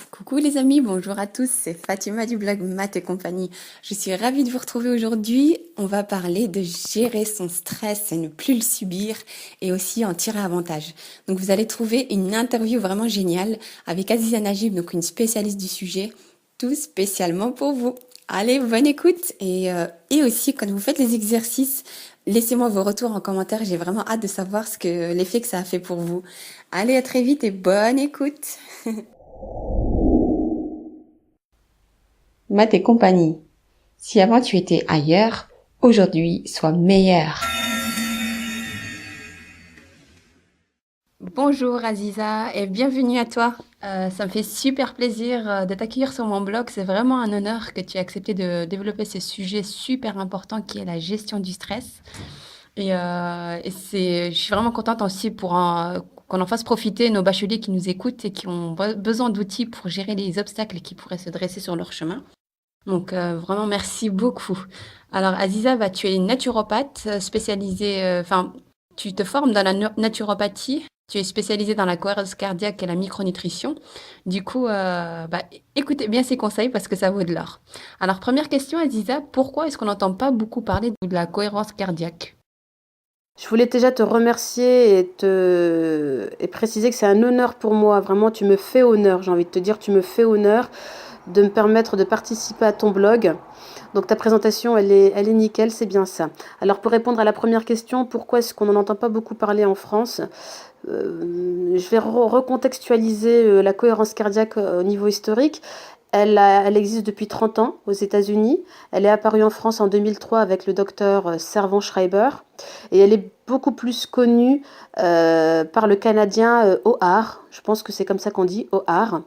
Coucou les amis, bonjour à tous, c'est Fatima du blog Math et compagnie. Je suis ravie de vous retrouver aujourd'hui. On va parler de gérer son stress et ne plus le subir et aussi en tirer avantage. Donc vous allez trouver une interview vraiment géniale avec Aziza Najib, donc une spécialiste du sujet, tout spécialement pour vous. Allez, bonne écoute et aussi quand vous faites les exercices, laissez-moi vos retours en commentaire. J'ai vraiment hâte de savoir l'effet que ça a fait pour vous. Allez, à très vite et bonne écoute. Math et compagnie. Si avant tu étais ailleurs, aujourd'hui sois meilleur. Bonjour Aziza et bienvenue à toi. Ça me fait super plaisir de t'accueillir sur mon blog. C'est vraiment un honneur que tu aies accepté de développer ce sujet super important qui est la gestion du stress. Je suis vraiment contente aussi qu'on en fasse profiter nos bacheliers qui nous écoutent et qui ont besoin d'outils pour gérer les obstacles qui pourraient se dresser sur leur chemin. Donc, vraiment, merci beaucoup. Alors, Aziza, bah, tu es naturopathe spécialisée, enfin, tu te formes dans la naturopathie, tu es spécialisée dans la cohérence cardiaque et la micronutrition. Du coup, bah, écoutez bien ces conseils parce que ça vaut de l'or. Alors, première question, Aziza, pourquoi est-ce qu'on n'entend pas beaucoup parler de la cohérence cardiaque? Je voulais déjà te remercier et préciser que c'est un honneur pour moi. Vraiment, tu me fais honneur. J'ai envie de te dire, tu me fais honneur de me permettre de participer à ton blog. Donc ta présentation, elle est nickel, c'est bien ça. Alors pour répondre à la première question, pourquoi est-ce qu'on n'en entend pas beaucoup parler en France? Je vais recontextualiser la cohérence cardiaque au niveau historique. Elle existe depuis 30 ans aux États-Unis. Elle est apparue en France en 2003 avec le docteur Servan Schreiber. Et elle est beaucoup plus connue par le Canadien O'Hare. Je pense que c'est comme ça qu'on dit, O'Hare.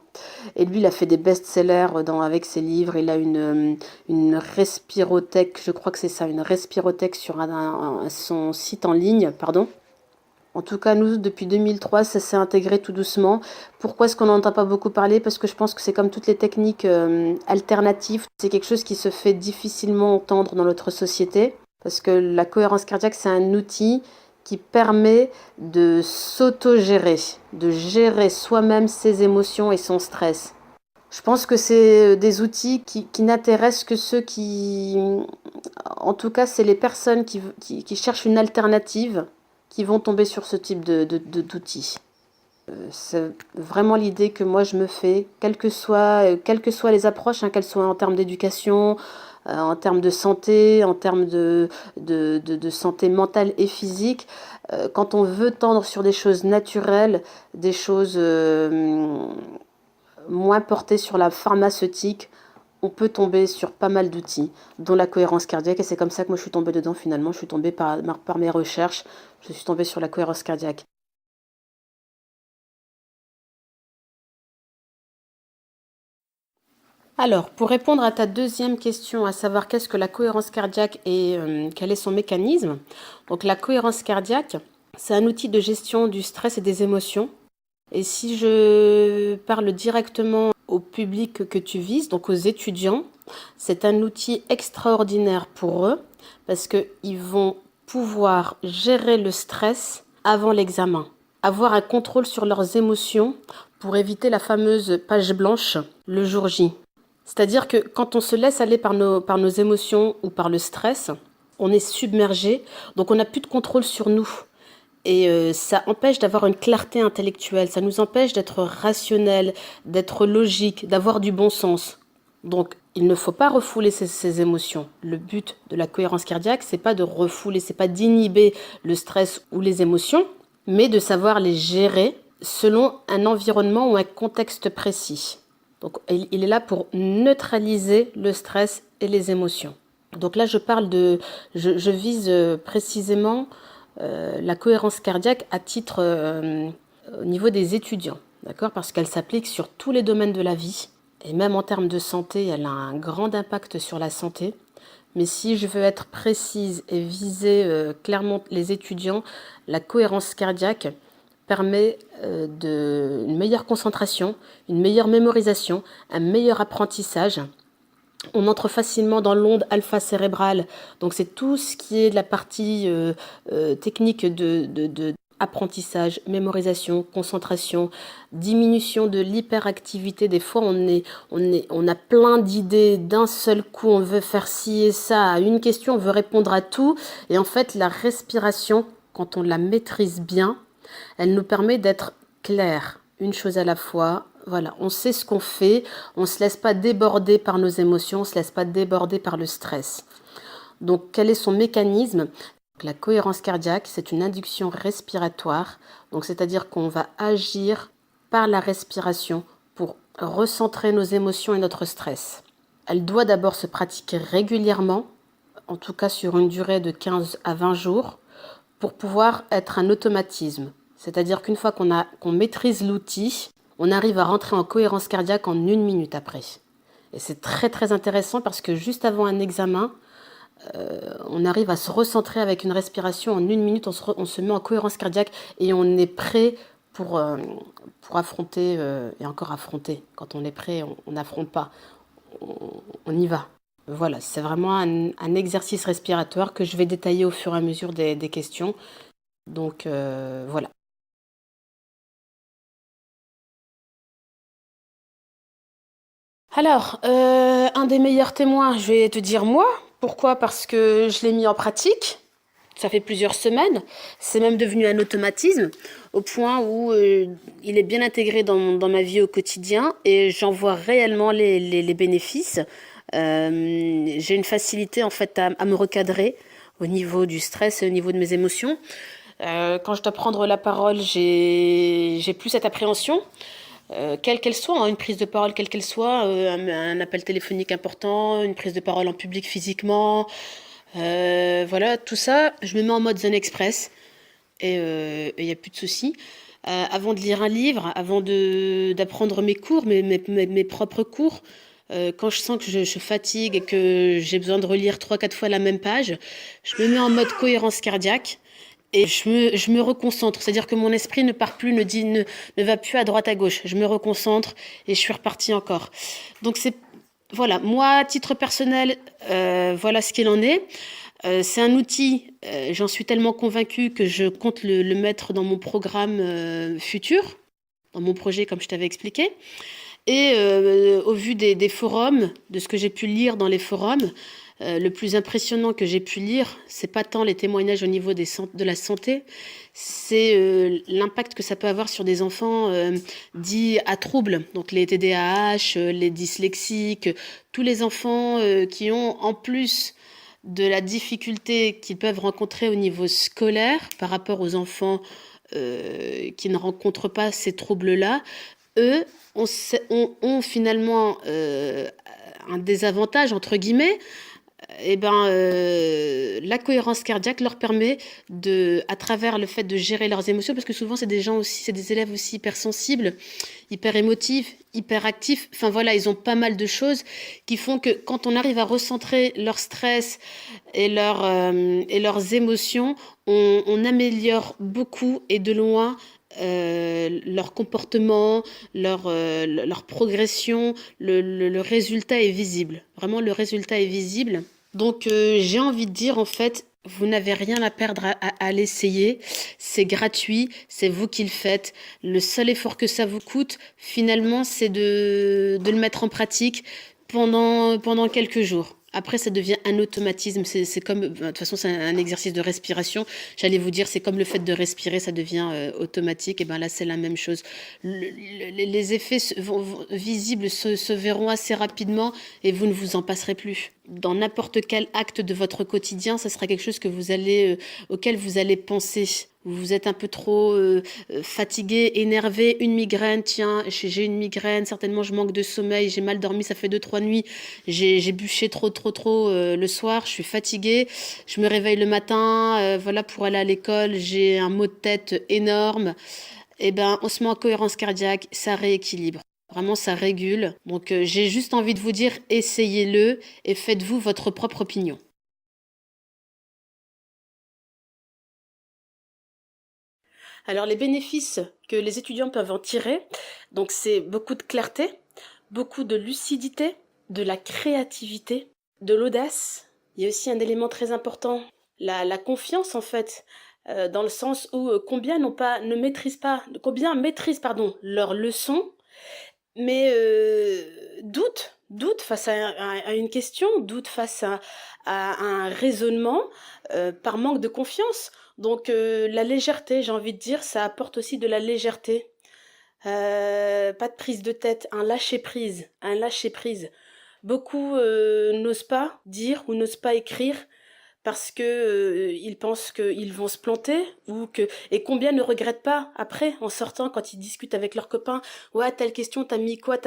Et lui, il a fait des best-sellers avec ses livres. Il a une respirothèque, je crois que c'est ça, une respirothèque sur son site en ligne, pardon. En tout cas, nous, depuis 2003, ça s'est intégré tout doucement. Pourquoi est-ce qu'on n'entend pas beaucoup parler? Parce que je pense que c'est comme toutes les techniques alternatives. C'est quelque chose qui se fait difficilement entendre dans notre société. Parce que la cohérence cardiaque, c'est un outil qui permet de s'auto-gérer, de gérer soi-même ses émotions et son stress. Je pense que c'est des outils qui n'intéressent que ceux qui... En tout cas, c'est les personnes qui cherchent une alternative qui vont tomber sur ce type d'outils. C'est vraiment l'idée que moi je me fais, quelles que soient les approches, hein, qu'elles soient en termes d'éducation, en termes de santé, en termes de santé mentale et physique. Quand on veut tendre sur des choses naturelles, des choses moins portées sur la pharmaceutique, on peut tomber sur pas mal d'outils, dont la cohérence cardiaque. Et c'est comme ça que moi je suis tombée dedans finalement. Je suis tombée par mes recherches, je suis tombée sur la cohérence cardiaque. Alors, pour répondre à ta deuxième question, à savoir qu'est-ce que la cohérence cardiaque et quel est son mécanisme. Donc la cohérence cardiaque, c'est un outil de gestion du stress et des émotions. Et si je parle directement au public que tu vises, donc aux étudiants, c'est un outil extraordinaire pour eux parce qu'ils vont pouvoir gérer le stress avant l'examen, avoir un contrôle sur leurs émotions pour éviter la fameuse page blanche le jour J. C'est-à-dire que quand on se laisse aller par nos émotions ou par le stress, on est submergé, donc on n'a plus de contrôle sur nous. Et ça empêche d'avoir une clarté intellectuelle, ça nous empêche d'être rationnel, d'être logique, d'avoir du bon sens. Donc il ne faut pas refouler ces émotions. Le but de la cohérence cardiaque, c'est pas de refouler, c'est pas d'inhiber le stress ou les émotions, mais de savoir les gérer selon un environnement ou un contexte précis. Donc il est là pour neutraliser le stress et les émotions. Donc là je vise précisément la cohérence cardiaque à titre au niveau des étudiants, d'accord? Parce qu'elle s'applique sur tous les domaines de la vie et même en termes de santé, elle a un grand impact sur la santé. Mais si je veux être précise et viser clairement les étudiants, la cohérence cardiaque permet une meilleure concentration, une meilleure mémorisation, un meilleur apprentissage. On entre facilement dans l'onde alpha cérébrale. Donc c'est tout ce qui est de la partie technique apprentissage, mémorisation, concentration, diminution de l'hyperactivité. Des fois, on a plein d'idées d'un seul coup, on veut faire ci et ça à une question, on veut répondre à tout. Et en fait, la respiration, quand on la maîtrise bien, elle nous permet d'être clair, une chose à la fois. Voilà, on sait ce qu'on fait, on ne se laisse pas déborder par nos émotions, on ne se laisse pas déborder par le stress. Donc, quel est son mécanisme? La cohérence cardiaque, c'est une induction respiratoire, donc c'est-à-dire qu'on va agir par la respiration pour recentrer nos émotions et notre stress. Elle doit d'abord se pratiquer régulièrement, en tout cas sur une durée de 15 à 20 jours, pour pouvoir être un automatisme. C'est-à-dire qu'une fois qu'on maîtrise l'outil, on arrive à rentrer en cohérence cardiaque en 1 minute après. Et c'est très très intéressant parce que juste avant un examen, on arrive à se recentrer avec une respiration en 1 minute, on se met en cohérence cardiaque et on est prêt pour, pour affronter, et encore affronter. Quand on est prêt, on n'affronte pas, on y va. Voilà, c'est vraiment un exercice respiratoire que je vais détailler au fur et à mesure des questions. Donc voilà. Alors, un des meilleurs témoins, je vais te dire moi. Pourquoi? Parce que je l'ai mis en pratique. Ça fait plusieurs semaines. C'est même devenu un automatisme au point où il est bien intégré dans ma vie au quotidien et j'en vois réellement les bénéfices. J'ai une facilité en fait à me recadrer au niveau du stress et au niveau de mes émotions. Quand je dois prendre la parole, j'ai plus cette appréhension. Quelle qu'elle soit, hein, une prise de parole quelle qu'elle soit, un appel téléphonique important, une prise de parole en public physiquement, voilà, tout ça, je me mets en mode Zen Express et il n'y a plus de soucis. Avant de lire un livre, avant d'apprendre mes cours, mes propres cours, quand je sens que je fatigue et que j'ai besoin de relire 3 4 fois la même page, je me mets en mode cohérence cardiaque et je me reconcentre. C'est-à-dire que mon esprit ne part plus, ne va plus à droite à gauche. Je me reconcentre et je suis repartie encore. Donc voilà, moi, à titre personnel, voilà ce qu'il en est. C'est un outil, j'en suis tellement convaincue que je compte le mettre dans mon programme futur, dans mon projet comme je t'avais expliqué. Et au vu des forums, de ce que j'ai pu lire dans les forums, le plus impressionnant que j'ai pu lire, c'est pas tant les témoignages au niveau de la santé, c'est l'impact que ça peut avoir sur des enfants dits à troubles, donc les TDAH, les dyslexiques, tous les enfants qui ont en plus de la difficulté qu'ils peuvent rencontrer au niveau scolaire par rapport aux enfants qui ne rencontrent pas ces troubles-là, eux ont finalement un désavantage, entre guillemets. Eh ben, la cohérence cardiaque leur permet à travers le fait de gérer leurs émotions, parce que souvent c'est des gens aussi, c'est des élèves aussi hypersensibles, hyper émotifs, hyper actifs. Enfin voilà, ils ont pas mal de choses qui font que quand on arrive à recentrer leur stress et leurs émotions, on améliore beaucoup et de loin leur comportement, leur progression, le résultat est visible. Vraiment, le résultat est visible. Donc, j'ai envie de dire, en fait, vous n'avez rien à perdre à l'essayer. C'est gratuit, c'est vous qui le faites. Le seul effort que ça vous coûte, finalement, c'est de le mettre en pratique pendant quelques jours. Après, ça devient un automatisme. C'est comme, de toute façon, c'est un exercice de respiration. J'allais vous dire, c'est comme le fait de respirer, ça devient automatique. Et ben là, c'est la même chose. Les effets visibles se verront assez rapidement et vous ne vous en passerez plus. Dans n'importe quel acte de votre quotidien, ça sera quelque chose auquel vous allez penser. Vous êtes un peu trop fatigué, énervé, une migraine, tiens, j'ai une migraine, certainement je manque de sommeil, j'ai mal dormi, ça fait 2 3 nuits, j'ai bûché trop le soir, je suis fatiguée, je me réveille le matin, voilà, pour aller à l'école, j'ai un maux de tête énorme. Eh ben, on se met en cohérence cardiaque, ça rééquilibre. Vraiment, ça régule. Donc, j'ai juste envie de vous dire, essayez-le et faites-vous votre propre opinion. Alors, les bénéfices que les étudiants peuvent en tirer, donc c'est beaucoup de clarté, beaucoup de lucidité, de la créativité, de l'audace. Il y a aussi un élément très important, la confiance en fait. dans le sens où combien maîtrisent leurs leçons, mais doute face à une question, doute face à un raisonnement par manque de confiance. Donc la légèreté, j'ai envie de dire, ça apporte aussi de la légèreté. Pas de prise de tête, un lâcher prise. Beaucoup n'osent pas dire ou n'osent pas écrire parce que ils pensent qu'ils vont se planter et combien ne regrettent pas après en sortant quand ils discutent avec leurs copains, ouais, telle question, t'as mis quoi,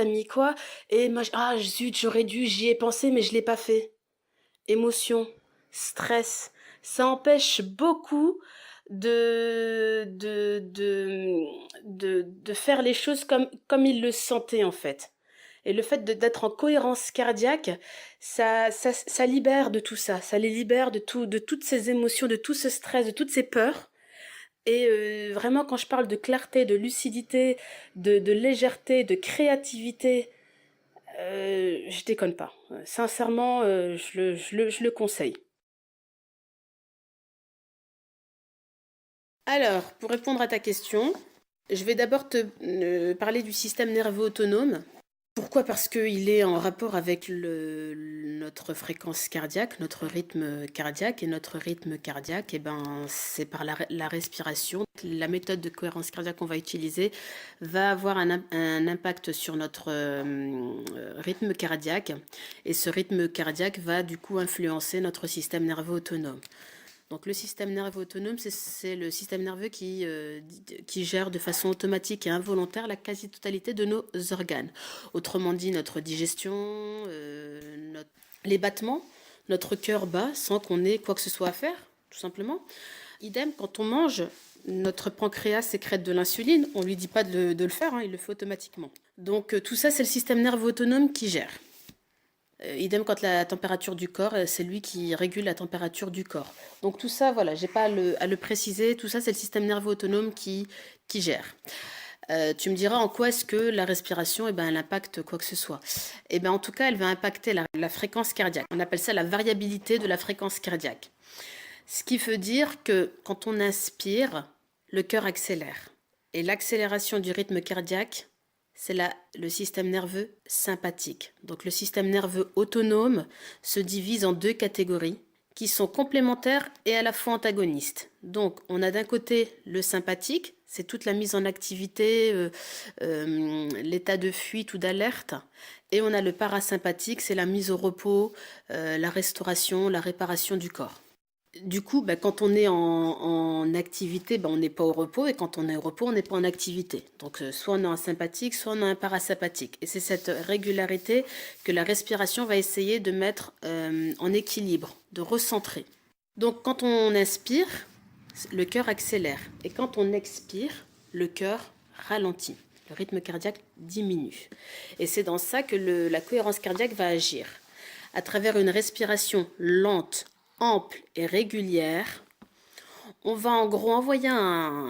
et moi ah zut, j'aurais dû, j'y ai pensé mais je l'ai pas fait. Émotion, stress, ça empêche beaucoup de faire les choses comme ils le sentaient en fait. Et le fait d'être en cohérence cardiaque, ça libère de tout ça, ça les libère de toutes ces émotions, de tout ce stress, de toutes ces peurs. Et vraiment, quand je parle de clarté, de lucidité, de légèreté, de créativité, je déconne pas. Sincèrement, je le conseille. Alors, pour répondre à ta question, je vais d'abord te parler du système nerveux autonome. Pourquoi? Parce qu'il est en rapport avec notre fréquence cardiaque, notre rythme cardiaque. Et notre rythme cardiaque, eh ben, c'est par la respiration. La méthode de cohérence cardiaque qu'on va utiliser va avoir un impact sur notre rythme cardiaque. Et ce rythme cardiaque va du coup influencer notre système nerveux autonome. Donc le système nerveux autonome, c'est le système nerveux qui gère de façon automatique et involontaire la quasi-totalité de nos organes. Autrement dit, notre digestion, les battements, notre cœur bat sans qu'on ait quoi que ce soit à faire, tout simplement. Idem, quand on mange, notre pancréas sécrète de l'insuline, on ne lui dit pas de le faire, hein, il le fait automatiquement. Donc tout ça, c'est le système nerveux autonome qui gère. Idem quand la température du corps, c'est lui qui régule la température du corps. Donc tout ça, voilà, j'ai pas à le préciser, tout ça c'est le système nerveux autonome qui gère. Tu me diras en quoi est-ce que la respiration, eh ben, elle impacte quoi que ce soit. Eh ben, en tout cas, elle va impacter la fréquence cardiaque. On appelle ça la variabilité de la fréquence cardiaque. Ce qui veut dire que quand on inspire, le cœur accélère. Et l'accélération du rythme cardiaque, c'est le système nerveux sympathique. Donc le système nerveux autonome se divise en deux catégories qui sont complémentaires et à la fois antagonistes. Donc on a d'un côté le sympathique, c'est toute la mise en activité, l'état de fuite ou d'alerte. Et on a le parasympathique, c'est la mise au repos, la restauration, la réparation du corps. Du coup, quand on est en activité, on n'est pas au repos, et quand on est au repos, on n'est pas en activité. Donc, soit on a un sympathique, soit on a un parasympathique. Et c'est cette régularité que la respiration va essayer de mettre en équilibre, de recentrer. Donc, quand on inspire, le cœur accélère. Et quand on expire, le cœur ralentit. Le rythme cardiaque diminue. Et c'est dans ça que la cohérence cardiaque va agir. À travers une respiration lente, ample et régulière, on va en gros envoyer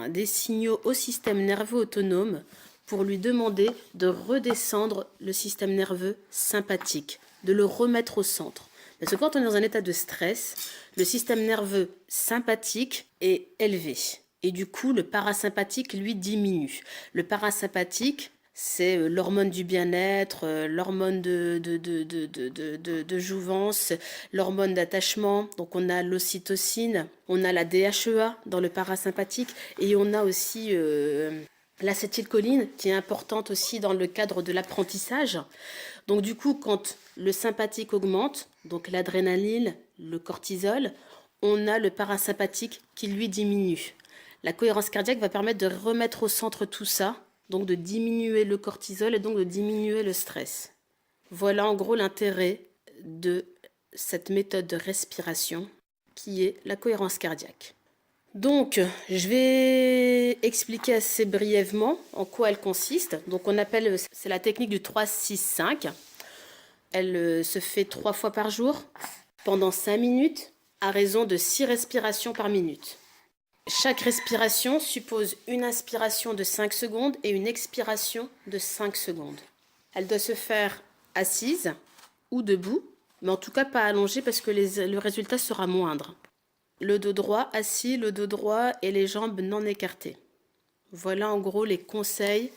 des signaux au système nerveux autonome pour lui demander de redescendre le système nerveux sympathique, de le remettre au centre. Parce que quand on est dans un état de stress, le système nerveux sympathique est élevé. Et du coup, le parasympathique, lui, diminue. Le parasympathique, c'est l'hormone du bien-être, l'hormone de jouvence, l'hormone d'attachement. Donc on a l'ocytocine, on a la DHEA dans le parasympathique et on a aussi l'acétylcholine qui est importante aussi dans le cadre de l'apprentissage. Donc du coup, quand le sympathique augmente, donc l'adrénaline, le cortisol, on a le parasympathique qui lui diminue. La cohérence cardiaque va permettre de remettre au centre tout ça, donc de diminuer le cortisol et donc de diminuer le stress. Voilà en gros l'intérêt de cette méthode de respiration qui est la cohérence cardiaque. Donc, je vais expliquer assez brièvement en quoi elle consiste. Donc, c'est la technique du 3-6-5. Elle se fait 3 fois par jour, pendant 5 minutes, à raison de 6 respirations par minute. Chaque respiration suppose une inspiration de 5 secondes et une expiration de 5 secondes. Elle doit se faire assise ou debout, mais en tout cas pas allongée parce que le résultat sera moindre. le dos droit assis, le dos droit et les jambes non écartées. Voilà en gros les conseils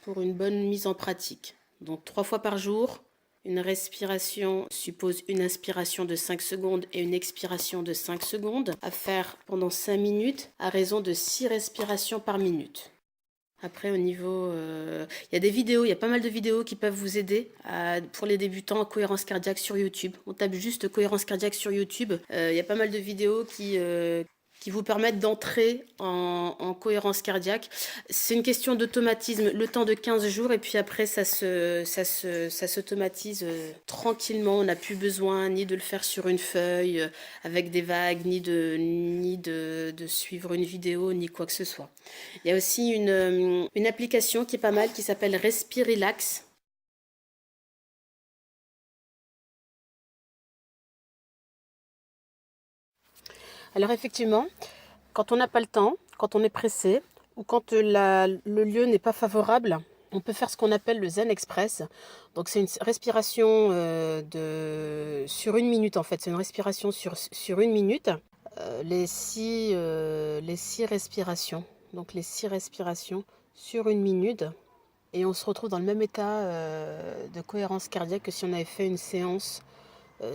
pour une bonne mise en pratique. Donc 3 fois par jour, une respiration suppose une inspiration de 5 secondes et une expiration de 5 secondes à faire pendant 5 minutes à raison de 6 respirations par minute. Après au niveau, il y a des vidéos, il y a pas mal de vidéos qui peuvent vous aider pour les débutants en cohérence cardiaque sur YouTube. On tape juste cohérence cardiaque sur YouTube. Il y a pas mal de vidéos qui vous permettent d'entrer en cohérence cardiaque. C'est une question d'automatisme, le temps de 15 jours, et puis après ça s'automatise tranquillement. On n'a plus besoin ni de le faire sur une feuille avec des vagues, ni de suivre une vidéo, ni quoi que ce soit. Il y a aussi une application qui est pas mal, qui s'appelle Respirilax. Alors effectivement, quand on n'a pas le temps, quand on est pressé ou quand le lieu n'est pas favorable, on peut faire ce qu'on appelle le Zen Express. Donc c'est une respiration sur 1 minute en fait. C'est une respiration sur 1 minute. Les six respirations. Donc les 6 respirations sur 1 minute. Et on se retrouve dans le même état de cohérence cardiaque que si on avait fait une séance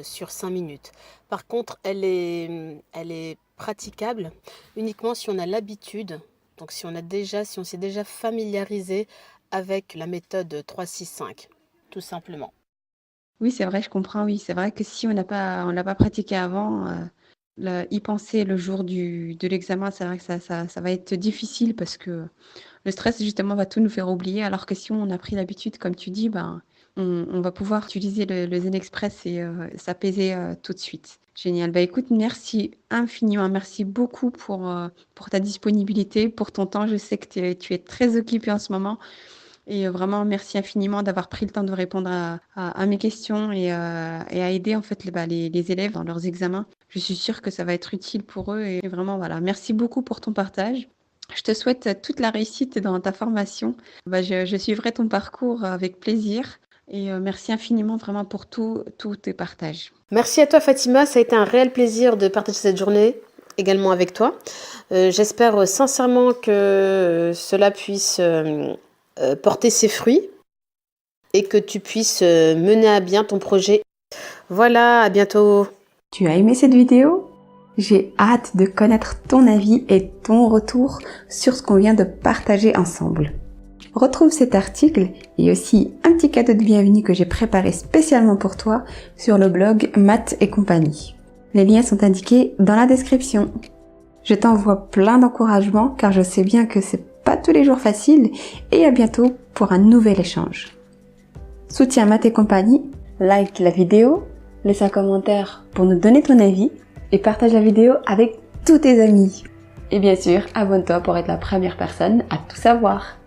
sur 5 minutes. Par contre, elle est praticable uniquement si on a l'habitude, donc si on s'est déjà familiarisé avec la méthode 3-6-5, tout simplement. Oui, c'est vrai, je comprends, oui. C'est vrai que si on l'a pas pratiqué avant, y penser le jour de l'examen, c'est vrai que ça va être difficile parce que le stress, justement, va tout nous faire oublier. Alors que si on a pris l'habitude, comme tu dis, ben, on va pouvoir utiliser le Zen Express et s'apaiser tout de suite. Génial. Bah écoute, merci infiniment. Merci beaucoup pour ta disponibilité, pour ton temps. Je sais que tu es très occupé en ce moment. Et vraiment, merci infiniment d'avoir pris le temps de répondre à mes questions et à aider en fait les élèves dans leurs examens. Je suis sûre que ça va être utile pour eux et vraiment, voilà. Merci beaucoup pour ton partage. Je te souhaite toute la réussite dans ta formation. Bah, je suivrai ton parcours avec plaisir et merci infiniment vraiment pour tous tes partages. Merci à toi Fatima, ça a été un réel plaisir de partager cette journée également avec toi. J'espère sincèrement que cela puisse porter ses fruits et que tu puisses mener à bien ton projet. Voilà, à bientôt. Tu as aimé cette vidéo ? J'ai hâte de connaître ton avis et ton retour sur ce qu'on vient de partager ensemble. Retrouve cet article et aussi un petit cadeau de bienvenue que j'ai préparé spécialement pour toi sur le blog Maths et compagnie. Les liens sont indiqués dans la description. Je t'envoie plein d'encouragements car je sais bien que c'est pas tous les jours facile et à bientôt pour un nouvel échange. Soutiens Maths et compagnie, like la vidéo, laisse un commentaire pour nous donner ton avis et partage la vidéo avec tous tes amis. Et bien sûr, abonne-toi pour être la première personne à tout savoir.